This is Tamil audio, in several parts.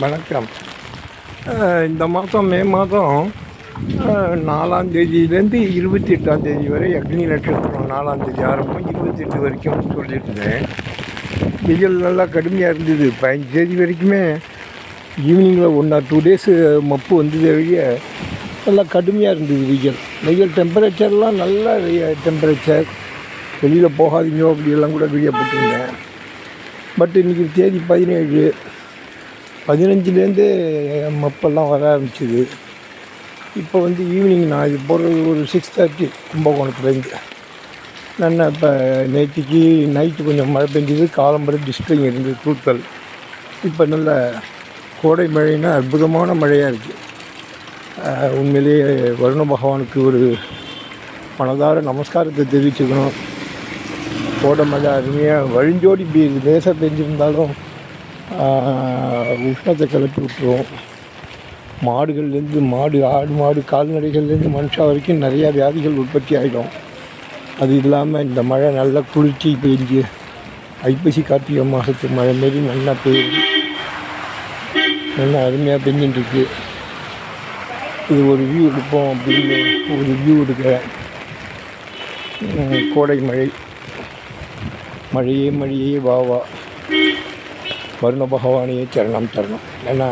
வணக்கம். இந்த மாதம் மே மாதம் 4ஆம் தேதியிலேருந்து 28ஆம் தேதி வரை அக்னி நட்சத்திரம் 4ஆம் தேதி ஆரம்பம் 28 வரைக்கும் சொல்லியிருந்தேன். வெயில் நல்லா கடுமையாக இருந்தது. 15 தேதி வரைக்குமே ஈவினிங்கில் 1 or 2 டேஸு மப்பு வந்ததே வழிய நல்லா கடுமையாக இருந்தது. வெயில் டெம்பரேச்சர்லாம் நல்ல டெம்பரேச்சர். வெளியில் போகாதீங்க அப்படியெல்லாம் கூட வெளியே போட்டிருந்தேன். பட் இன்றைக்கி தேதி 17, 15லேருந்து மப்பெல்லாம் வர ஆரம்பிச்சிது. இப்போ ஈவினிங் நான் இது போடுறது ஒரு 6:30 கும்பகோணத்துலேருந்து. நான் இப்போ நேற்றுக்கு நைட்டு கொஞ்சம் மழை பெஞ்சது, காலம்பரை டிஸ்ட்ரிங் இருந்தது, தூத்தல். இப்போ நல்ல கோடை மழைன்னா அற்புதமான மழையாக இருக்குது. உண்மையிலேயே வருண பகவானுக்கு ஒரு மனதார நமஸ்காரத்தை தெரிவிச்சுக்கணும். கோடை மழை அருமையாக வழிஞ்சோடி பெய்யுது. லேசாக பெஞ்சிருந்தாலும் உஷ்ணத்தை கிளப்பி விட்டுருவோம். மாடுகள்லேருந்து ஆடு மாடு கால்நடைகள்லேருந்து மனுஷா வரைக்கும் நிறையா வியாதிகள் உற்பத்தி ஆகிடும். அது இல்லாமல் இந்த மழை நல்லா குளிர்ச்சி பெஞ்சு ஐப்பசி கார்த்திகை மாதத்து மழை மாரி நல்லா பெய்யுது. நல்லா அருமையாக பெஞ்சின்ட்டுருக்கு. இது ஒரு வியூ எடுப்போம் அப்படின்னு ஒரு வியூ எடுக்கிறேன். கோடை மழையே வா வருண பகவானையே சரணம் தரணும். ஏன்னா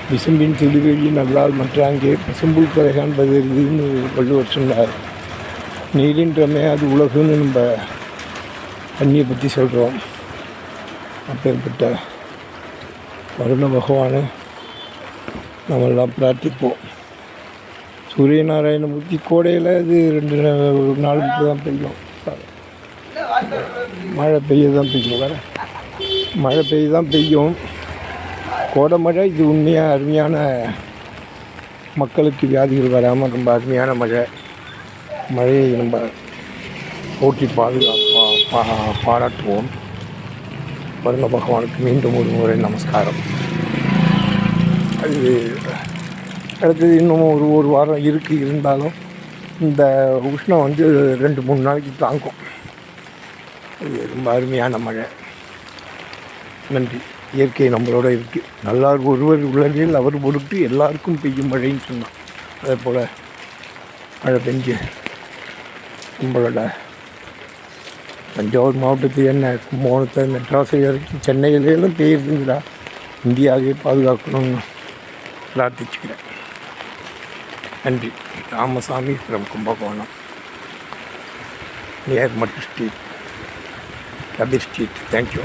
விசும்பின் திருவெளி நல்லால் மற்றாங்கே பசும்புல் குறை காண்பது இதுன்னு வள்ளுவர் சொன்னார். நீரின்றமே அது உலகுன்னு நம்ம தண்ணியை பற்றி சொல்கிறோம். அப்பேற்பட்ட வருண பகவானை நம்மெல்லாம் பிரார்த்திப்போம். சூரியநாராயணமூர்த்தி கோடையில் இது 2 நாள் தான் பெய்யும். மழை பெய்ய தான் பெய்யும். கோடை மழை இது உண்மையாக அருமையான, மக்களுக்கு வியாதிகள் வராமல் ரொம்ப அருமையான மழையை நம்ம போற்றி பாராட்டுவோம். வருண பகவானுக்கு மீண்டும் ஒரு முறை நமஸ்காரம். அது அடுத்தது இன்னும் ஒரு வாரம் இருந்தாலும் இந்த உஷ்ணம் 2-3 நாளைக்கு தாங்கும். அது ரொம்ப அருமையான மழை. நன்றி. இயற்கை நம்மளோட இருக்குது. நல்லார் ஒருவர் உலகில் அவர் பொருட்டு எல்லாருக்கும் பெய்யும் மழைன்னு சொன்னான். அதே போல் மழை பெஞ்சு நம்மளோட தஞ்சாவூர் மாவட்டத்தில் என்ன கும்பகோணத்தை மெட்ராஸை வரைக்கும் சென்னையிலேயும் பெய்யுதுங்களா, இந்தியாவே பாதுகாக்கணும்னு பிரார்த்திச்சுக்கிறேன். நன்றி. ராமசாமி ஃப்ரம் கும்பகோணம், நியர் மட்டு ஸ்ட்ரீட், கபீர் ஸ்ட்ரீட். தேங்க்யூ.